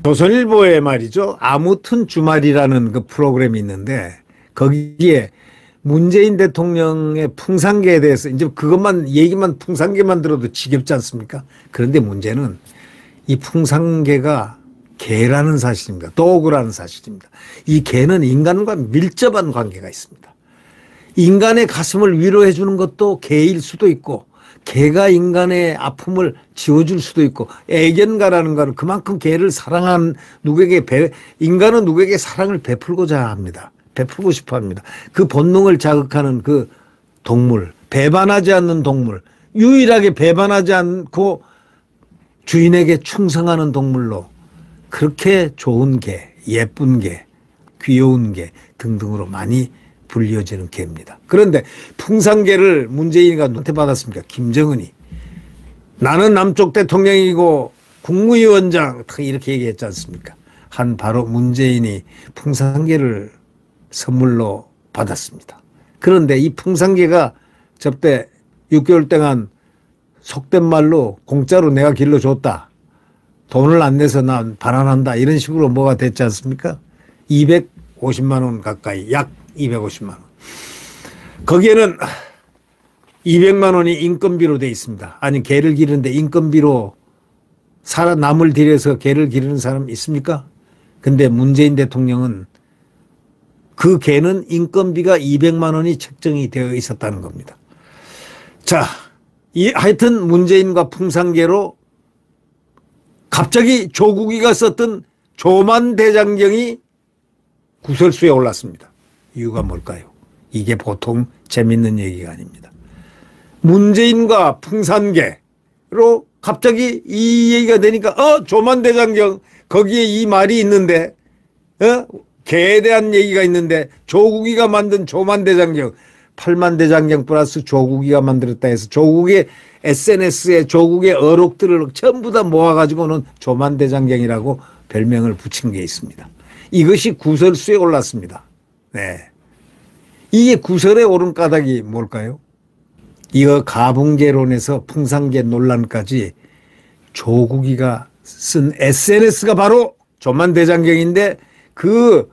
조선일보에 말이죠. 아무튼 주말이라는 그 프로그램이 있는데 거기에 문재인 대통령의 풍산개에 대해서 이제 그것만 얘기만 풍산개만 들어도 지겹지 않습니까? 그런데 문제는 이 풍산개가 개라는 사실입니다. 도구라는 사실입니다. 이 개는 인간과 밀접한 관계가 있습니다. 인간의 가슴을 위로해 주는 것도 개일 수도 있고 개가 인간의 아픔을 지워줄 수도 있고 애견가라는 거는 그만큼 개를 사랑한 인간은 누구에게 사랑을 베풀고자 합니다. 베풀고 싶어 합니다. 그 본능을 자극하는 그 동물, 배반하지 않는 동물, 유일하게 배반하지 않고 주인에게 충성하는 동물로 그렇게 좋은 개, 예쁜 개, 귀여운 개 등등으로 많이 불리어지는 개입니다. 그런데 풍산개를 문재인이가 누구한테 받았습니까? 김정은이. 나는 남쪽 대통령이고 국무위원장 이렇게 얘기했지 않습니까? 한 바로 문재인이 풍산개를 선물로 받았습니다. 그런데 이 풍산개가 저때 6개월 동안 속된 말로 공짜로 내가 길러줬다. 돈을 안 내서 난 반환한다. 이런 식으로 뭐가 됐지 않습니까? 250만 원 가까이, 약 250만 원. 거기에는 200만 원이 인건비로 돼 있습니다. 아니 개를 기르는데 인건비로 남을 들여서 개를 기르는 사람 있습니까? 근데 문재인 대통령은 그 개는 인건비가 200만 원이 책정이 되어 있었다는 겁니다. 자, 하여튼 문재인과 풍산개로 갑자기 조국이가 썼던 조만대장경이 구설수에 올랐습니다. 이유가 뭘까요? 이게 보통 재밌는 얘기가 아닙니다. 문재인과 풍산개로 갑자기 이 얘기가 되니까 조만대장경 거기에 이 말이 있는데 개에 대한 얘기가 있는데 조국이가 만든 조만대장경 8만대장경 플러스 조국이가 만들었다 해서 조국의 SNS에 조국의 어록들을 전부 다 모아가지고는 조만대장경이라고 별명을 붙인 게 있습니다. 이것이 구설수에 올랐습니다. 네. 이게 구설에 오른 까닭이 뭘까요? 이거 가붕개론에서 풍산개 논란까지 조국이가 쓴 SNS가 바로 조만대장경인데 그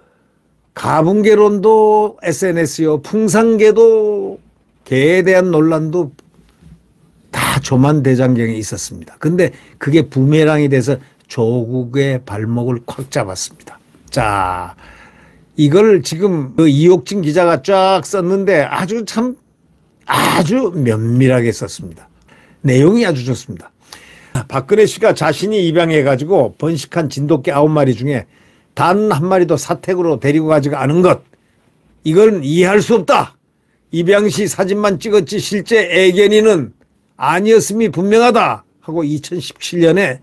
가붕개론도 SNS요. 풍산개도 개에 대한 논란도 다 조만대장경에 있었습니다. 근데 그게 부메랑이 돼서 조국의 발목을 콱 잡았습니다. 자, 이걸 지금 그 이옥진 기자가 쫙 썼는데 아주 면밀하게 썼습니다. 내용이 아주 좋습니다. 박근혜 씨가 자신이 입양해가지고 번식한 진돗개 9마리 중에 단 한 마리도 사택으로 데리고 가지가 않은 것. 이건 이해할 수 없다. 입양 시 사진만 찍었지 실제 애견이는 아니었음이 분명하다. 하고 2017년에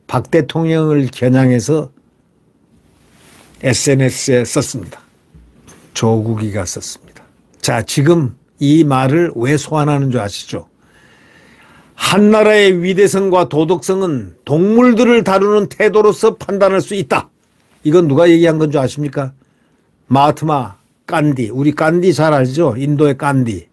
박 대통령을 겨냥해서 SNS에 썼습니다. 조국이가 썼습니다. 자, 지금 이 말을 왜 소환하는 줄 아시죠? 한 나라의 위대성과 도덕성은 동물들을 다루는 태도로서 판단할 수 있다. 이건 누가 얘기한 건 줄 아십니까? 마하트마 간디. 우리 간디 잘 알죠? 인도의 간디.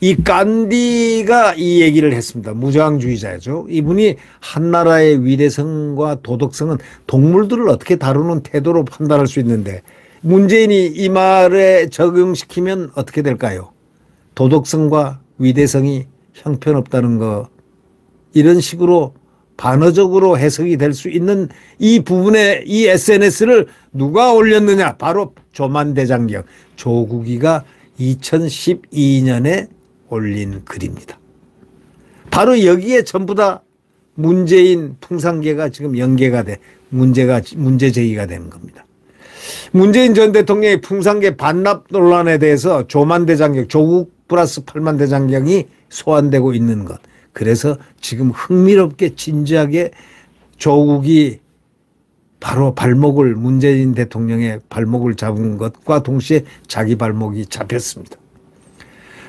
이 간디가 이 얘기를 했습니다. 무장주의자죠. 이분이 한 나라의 위대성과 도덕성은 동물들을 어떻게 다루는 태도로 판단할 수 있는데 문재인이 이 말에 적용시키면 어떻게 될까요? 도덕성과 위대성이 형편없다는 거 이런 식으로 반어적으로 해석이 될 수 있는 이 부분에 이 SNS를 누가 올렸느냐? 바로 조만대장경 조국이가 2012년에 올린 글입니다. 바로 여기에 전부 다 문재인 풍산개가 지금 연계가 돼 문제 제기가 되는 겁니다. 문재인 전 대통령의 풍산개 반납 논란에 대해서 조만대장경 조국 플러스 8만대장경이 소환되고 있는 것. 그래서 지금 흥미롭게 진지하게 조국이 바로 문재인 대통령의 발목을 잡은 것과 동시에 자기 발목이 잡혔습니다.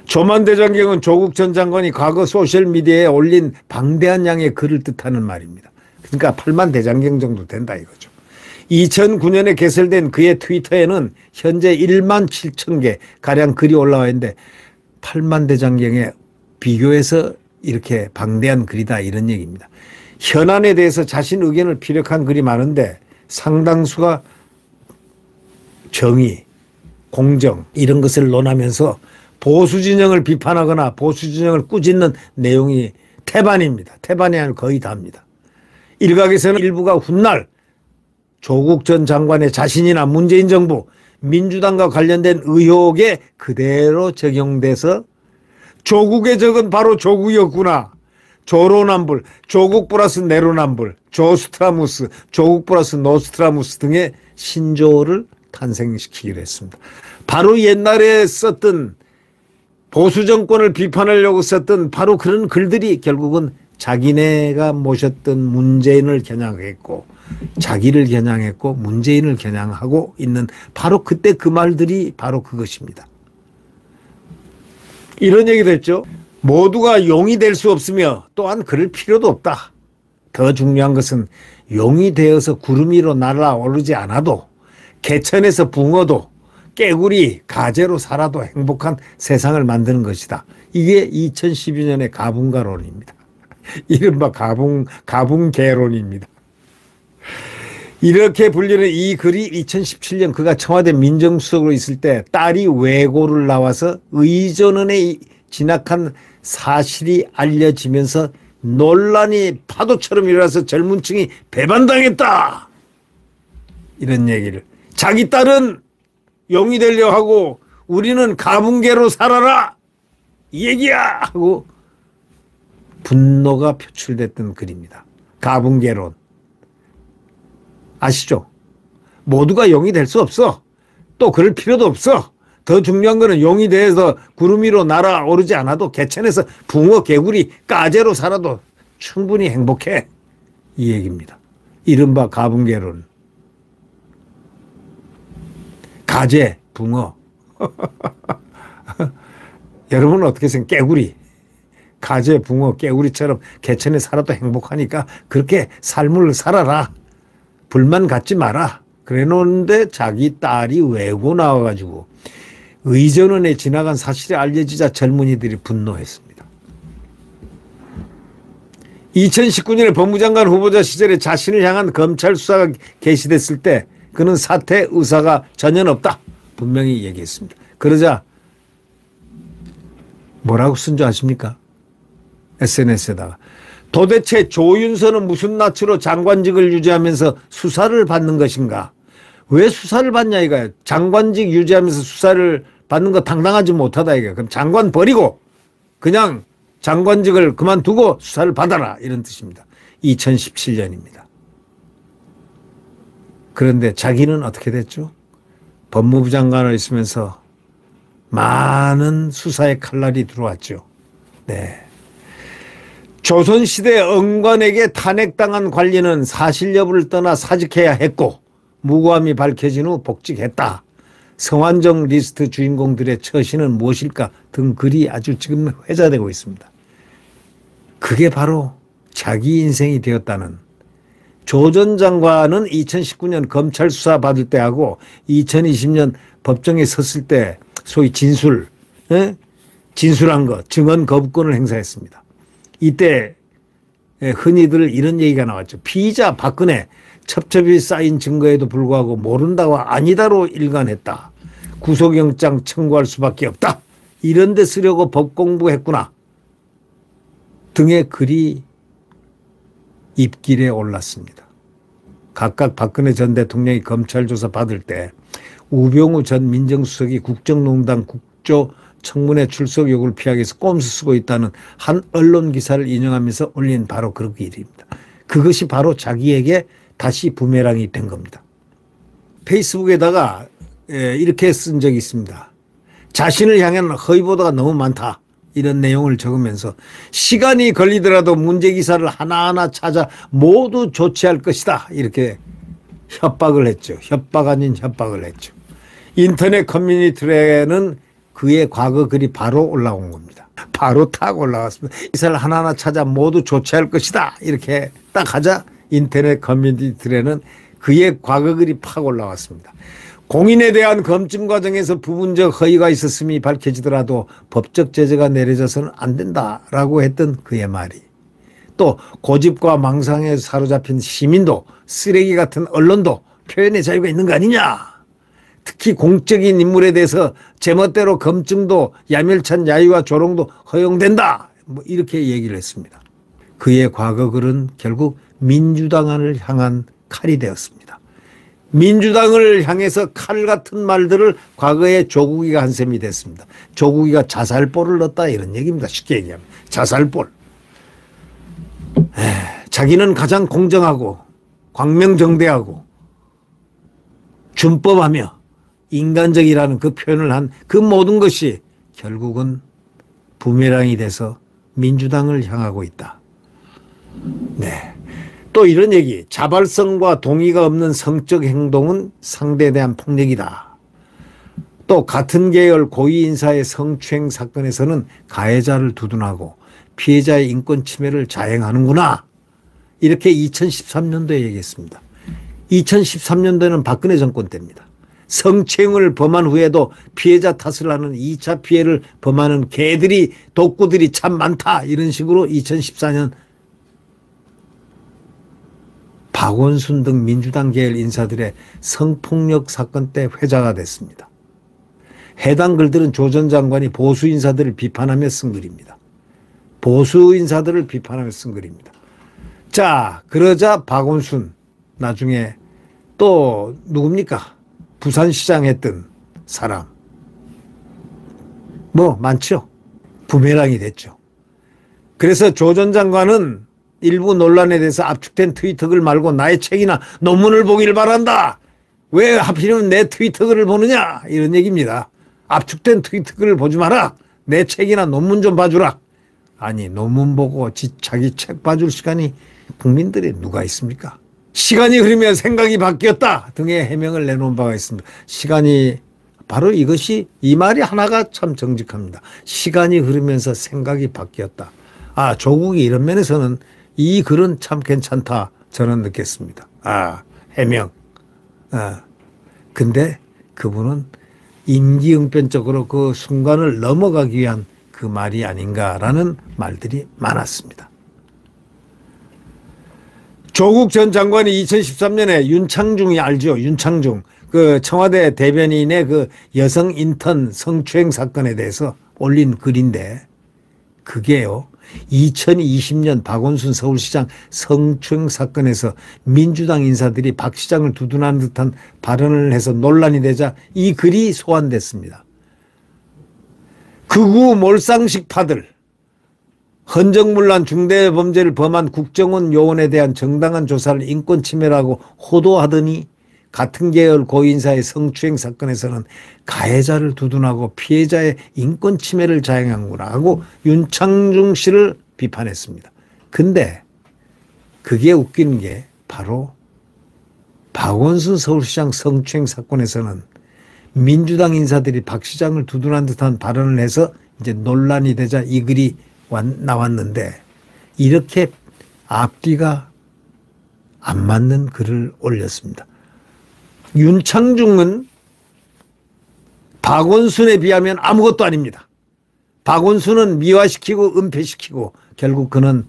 조만대장경은 조국 전 장관이 과거 소셜미디어에 올린 방대한 양의 글을 뜻하는 말입니다. 그러니까 8만대장경 정도 된다 이거죠. 2009년에 개설된 그의 트위터에는 현재 1만 7천 개 가량 글이 올라와 있는데 8만대장경에 비교해서 이렇게 방대한 글이다 이런 얘기입니다. 현안에 대해서 자신 의견을 피력한 글이 많은데 상당수가 정의, 공정 이런 것을 논하면서 보수 진영을 비판하거나 보수 진영을 꾸짖는 내용이 태반입니다. 태반이 아니라 거의 다입니다. 일각에서는 일부가 훗날 조국 전 장관의 자신이나 문재인 정부, 민주당과 관련된 의혹에 그대로 적용돼서 조국의 적은 바로 조국이었구나. 조로남불, 조국 플러스 내로남불, 조스트라무스, 조국 플러스 노스트라무스 등의 신조어를 탄생시키기로 했습니다. 바로 옛날에 썼던 보수 정권을 비판하려고 썼던 바로 그런 글들이 결국은 자기네가 모셨던 문재인을 겨냥했고 자기를 겨냥했고 문재인을 겨냥하고 있는 바로 그때 그 말들이 바로 그것입니다. 이런 얘기도 했죠. 모두가 용이 될 수 없으며 또한 그럴 필요도 없다. 더 중요한 것은 용이 되어서 구름 위로 날아오르지 않아도 개천에서 붕어도 깨구리, 가재로 살아도 행복한 세상을 만드는 것이다. 이게 2012년의 가분가론입니다. 이른바 가분개론입니다. 이렇게 불리는 이 글이 2017년 그가 청와대 민정수석으로 있을 때 딸이 외고를 나와서 의전원에 진학한 사실이 알려지면서 논란이 파도처럼 일어나서 젊은 층이 배반당했다. 이런 얘기를. 자기 딸은 용이 되려 하고 우리는 가분개로 살아라. 이 얘기야. 하고 분노가 표출됐던 글입니다. 가분개론. 아시죠? 모두가 용이 될 수 없어. 또 그럴 필요도 없어. 더 중요한 거는 용이 돼서 구름 위로 날아오르지 않아도 개천에서 붕어, 개구리, 까재로 살아도 충분히 행복해. 이 얘기입니다. 이른바 가분개론. 가재, 붕어. 여러분은 어떻게 생각해요? 깨구리. 가재, 붕어, 깨구리처럼 개천에 살아도 행복하니까 그렇게 삶을 살아라. 불만 갖지 마라. 그래 놓는데 자기 딸이 외고 나와가지고 의전원에 지나간 사실이 알려지자 젊은이들이 분노했습니다. 2019년에 법무장관 후보자 시절에 자신을 향한 검찰 수사가 개시됐을 때 그는 사퇴 의사가 전혀 없다. 분명히 얘기했습니다. 그러자 뭐라고 쓴 줄 아십니까? SNS에다가. 도대체 조윤선은 무슨 낯으로 장관직을 유지하면서 수사를 받는 것인가? 왜 수사를 받냐 이거야. 장관직 유지하면서 수사를 받는 거 당당하지 못하다 이거야. 그럼 장관 버리고 그냥 장관직을 그만두고 수사를 받아라 이런 뜻입니다. 2017년입니다. 그런데 자기는 어떻게 됐죠? 법무부 장관을 있으면서 많은 수사의 칼날이 들어왔죠. 네. 조선시대 응관에게 탄핵당한 관리는 사실 여부를 떠나 사직해야 했고 무고함이 밝혀진 후 복직했다. 성완종 리스트 주인공들의 처신은 무엇일까 등 글이 아주 지금 회자되고 있습니다. 그게 바로 자기 인생이 되었다는. 조 전 장관은 2019년 검찰 수사 받을 때하고 2020년 법정에 섰을 때 소위 진술한 것, 증언 거부권을 행사했습니다. 이때 흔히들 이런 얘기가 나왔죠. 피의자 박근혜 첩첩이 쌓인 증거에도 불구하고 모른다와 아니다로 일관했다. 구속영장 청구할 수밖에 없다. 이런 데 쓰려고 법 공부했구나. 등의 글이 입길에 올랐습니다. 각각 박근혜 전 대통령이 검찰 조사 받을 때 우병우 전 민정수석이 국정농단 국조 청문회 출석 요구를 피하기 위해서 꼼수 쓰고 있다는 한 언론 기사를 인용하면서 올린 바로 그 일입니다. 그것이 바로 자기에게 다시 부메랑이 된 겁니다. 페이스북에다가 이렇게 쓴 적이 있습니다. 자신을 향한 허위 보도가 너무 많다. 이런 내용을 적으면서 시간이 걸리더라도 문제 기사를 하나하나 찾아 모두 조치할 것이다. 이렇게 협박을 했죠. 협박 아닌 협박을 했죠. 인터넷 커뮤니티에는 그의 과거 글이 바로 올라온 겁니다. 바로 탁 올라왔습니다. 기사를 하나하나 찾아 모두 조치할 것이다. 이렇게 딱 하자 인터넷 커뮤니티에는 그의 과거 글이 팍 올라왔습니다. 공인에 대한 검증 과정에서 부분적 허위가 있었음이 밝혀지더라도 법적 제재가 내려져서는 안 된다라고 했던 그의 말이 또 고집과 망상에 사로잡힌 시민도 쓰레기 같은 언론도 표현의 자유가 있는 거 아니냐. 특히 공적인 인물에 대해서 제멋대로 검증도 야멸찬 야유와 조롱도 허용된다. 뭐 이렇게 얘기를 했습니다. 그의 과거 글은 결국 민주당을 향한 칼이 되었습니다. 민주당을 향해서 칼 같은 말들을 과거에 조국이가 한 셈이 됐습니다. 조국이가 자살볼을 넣었다 이런 얘기입니다. 쉽게 얘기하면 자살볼. 자기는 가장 공정하고 광명정대하고 준법하며 인간적이라는 그 표현을 한 그 모든 것이 결국은 부메랑이 돼서 민주당을 향하고 있다. 네. 또 이런 얘기, 자발성과 동의가 없는 성적 행동은 상대에 대한 폭력이다. 또 같은 계열 고위 인사의 성추행 사건에서는 가해자를 두둔하고 피해자의 인권 침해를 자행하는구나. 이렇게 2013년도에 얘기했습니다. 2013년도에는 박근혜 정권 때입니다. 성추행을 범한 후에도 피해자 탓을 하는 2차 피해를 범하는 개들이 독구들이 참 많다. 이런 식으로 2014년 박원순 등 민주당 계열 인사들의 성폭력 사건 때 회자가 됐습니다. 해당 글들은 조 전 장관이 보수 인사들을 비판하며 쓴 글입니다. 보수 인사들을 비판하며 쓴 글입니다. 자, 그러자 박원순 나중에 또 누굽니까? 부산시장 했던 사람. 뭐 많죠. 부메랑이 됐죠. 그래서 조 전 장관은 일부 논란에 대해서 압축된 트위터글 말고 나의 책이나 논문을 보기를 바란다. 왜 하필이면 내 트위터글을 보느냐 이런 얘기입니다. 압축된 트위터글을 보지 마라. 내 책이나 논문 좀 봐주라. 아니 논문 보고 자기 책 봐줄 시간이 국민들이 누가 있습니까? 시간이 흐르며 생각이 바뀌었다 등의 해명을 내놓은 바가 있습니다. 시간이 바로 이것이 이 말이 하나가 참 정직합니다. 시간이 흐르면서 생각이 바뀌었다. 아 조국이 이런 면에서는 이 글은 참 괜찮다 저는 느꼈습니다. 아 해명. 근데 그분은 임기응변적으로 그 순간을 넘어가기 위한 그 말이 아닌가라는 말들이 많았습니다. 조국 전 장관이 2013년에 윤창중이 알죠? 윤창중. 그 청와대 대변인의 그 여성 인턴 성추행 사건에 대해서 올린 글인데 그게요. 2020년 박원순 서울시장 성추행 사건에서 민주당 인사들이 박 시장을 두둔하는 듯한 발언을 해서 논란이 되자 이 글이 소환됐습니다. 극우 몰상식파들, 헌정문란 중대범죄를 범한 국정원 요원에 대한 정당한 조사를 인권침해라고 호도하더니 같은 계열 고인사의 성추행 사건에서는 가해자를 두둔하고 피해자의 인권침해를 자행한구나 하고 윤창중 씨를 비판했습니다. 근데 그게 웃기는 게 바로 박원순 서울시장 성추행 사건에서는 민주당 인사들이 박 시장을 두둔한 듯한 발언을 해서 이제 논란이 되자 이 글이 나왔는데 이렇게 앞뒤가 안 맞는 글을 올렸습니다. 윤창중은 박원순에 비하면 아무것도 아닙니다. 박원순은 미화시키고 은폐시키고 결국 그는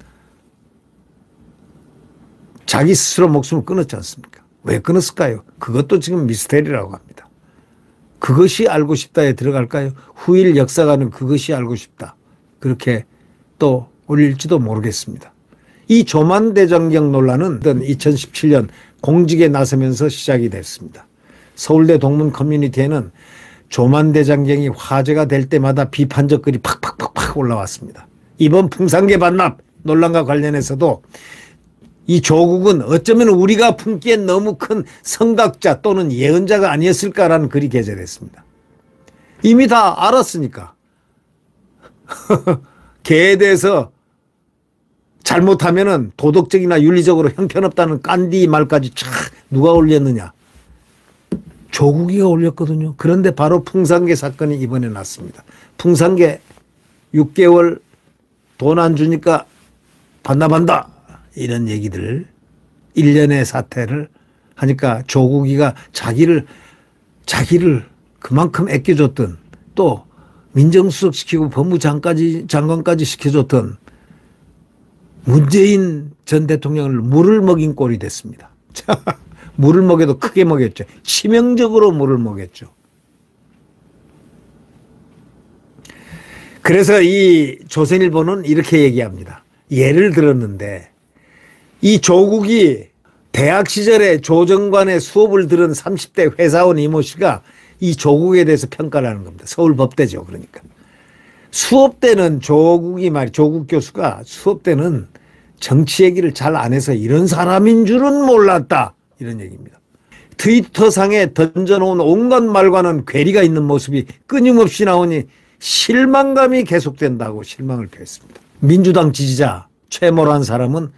자기 스스로 목숨을 끊었지 않습니까? 왜 끊었을까요? 그것도 지금 미스테리라고 합니다. 그것이 알고 싶다에 들어갈까요? 후일 역사가는 그것이 알고 싶다. 그렇게 또 올릴지도 모르겠습니다. 이 조만대장경 논란은 2017년 공직에 나서면서 시작이 됐습니다. 서울대 동문 커뮤니티에는 조만대장경이 화제가 될 때마다 비판적 글이 팍팍팍팍 올라왔습니다. 이번 풍산개 반납 논란과 관련해서도 이 조국은 어쩌면 우리가 품기엔 너무 큰 선각자 또는 예언자가 아니었을까라는 글이 게재됐습니다. 이미 다 알았으니까. 개에 대해서 잘못하면은 도덕적이나 윤리적으로 형편없다는 깐디 말까지 촥 누가 올렸느냐. 조국이가 올렸거든요. 그런데 바로 풍산개 사건이 이번에 났습니다. 풍산개 6개월 돈 안 주니까 반납한다. 이런 얘기들 1년의 사태를 하니까 조국이가 자기를 그만큼 아껴줬던 또 민정수석 시키고 법무장관까지 시켜줬던 문재인 전 대통령을 물을 먹인 꼴이 됐습니다. 물을 먹여도 크게 먹였죠. 치명적으로 물을 먹였죠. 그래서 이 조선일보는 이렇게 얘기합니다. 예를 들었는데 이 조국이 대학 시절에 조정관의 수업을 들은 30대 회사원 이모 씨가 이 조국에 대해서 평가를 하는 겁니다. 서울법대죠. 그러니까. 수업 때는 조국 교수가 수업 때는 정치 얘기를 잘 안 해서 이런 사람인 줄은 몰랐다. 이런 얘기입니다. 트위터상에 던져놓은 온갖 말과는 괴리가 있는 모습이 끊임없이 나오니 실망감이 계속된다고 실망을 표했습니다. 민주당 지지자 최모란 사람은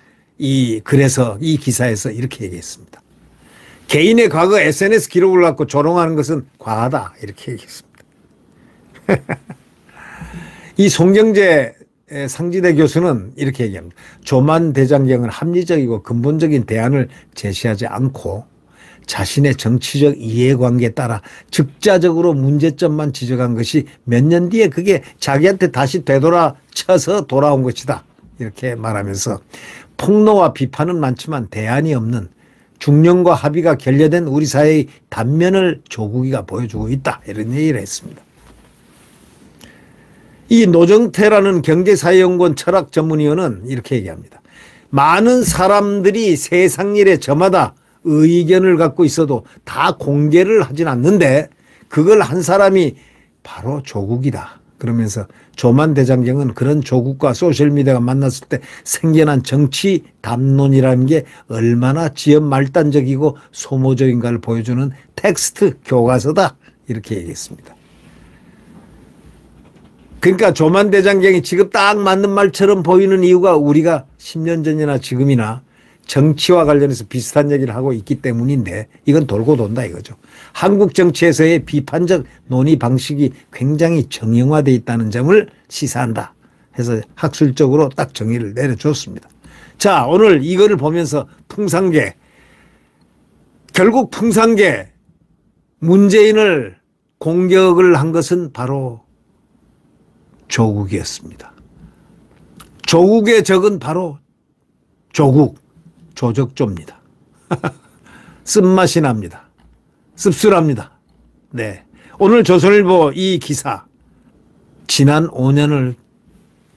그래서 이 기사에서 이렇게 얘기했습니다. 개인의 과거 SNS 기록을 갖고 조롱하는 것은 과하다. 이렇게 얘기했습니다. 이 송경재 상지대 교수는 이렇게 얘기합니다. 조만 대장경은 합리적이고 근본적인 대안을 제시하지 않고 자신의 정치적 이해관계에 따라 즉자적으로 문제점만 지적한 것이 몇 년 뒤에 그게 자기한테 다시 되돌아쳐서 돌아온 것이다. 이렇게 말하면서 폭로와 비판은 많지만 대안이 없는 중년과 합의가 결여된 우리 사회의 단면을 조국이가 보여주고 있다. 이런 얘기를 했습니다. 이 노정태라는 경제사회연구원 철학 전문위원은 이렇게 얘기합니다. 많은 사람들이 세상 일에 저마다 의견을 갖고 있어도 다 공개를 하진 않는데 그걸 한 사람이 바로 조국이다. 그러면서 조만 대장경은 그런 조국과 소셜미디어가 만났을 때 생겨난 정치 담론이라는 게 얼마나 지연말단적이고 소모적인가를 보여주는 텍스트 교과서다. 이렇게 얘기했습니다. 그러니까 조만 대장경이 지금 딱 맞는 말처럼 보이는 이유가 우리가 10년 전이나 지금이나 정치와 관련해서 비슷한 얘기를 하고 있기 때문인데 이건 돌고 돈다 이거죠. 한국 정치에서의 비판적 논의 방식이 굉장히 정형화되어 있다는 점을 시사한다 해서 학술적으로 딱 정의를 내려줬습니다. 자, 오늘 이거를 보면서 풍산계, 결국 풍산계 문재인을 공격을 한 것은 바로 조국이었습니다. 조국의 적은 바로 조적조입니다. 쓴맛이 납니다. 씁쓸합니다. 네. 오늘 조선일보 이 기사, 지난 5년을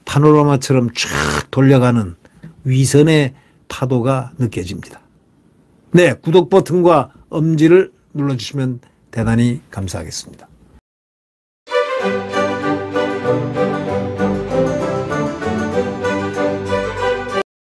파노라마처럼 쫙 돌려가는 위선의 파도가 느껴집니다. 네. 구독 버튼과 엄지를 눌러주시면 대단히 감사하겠습니다.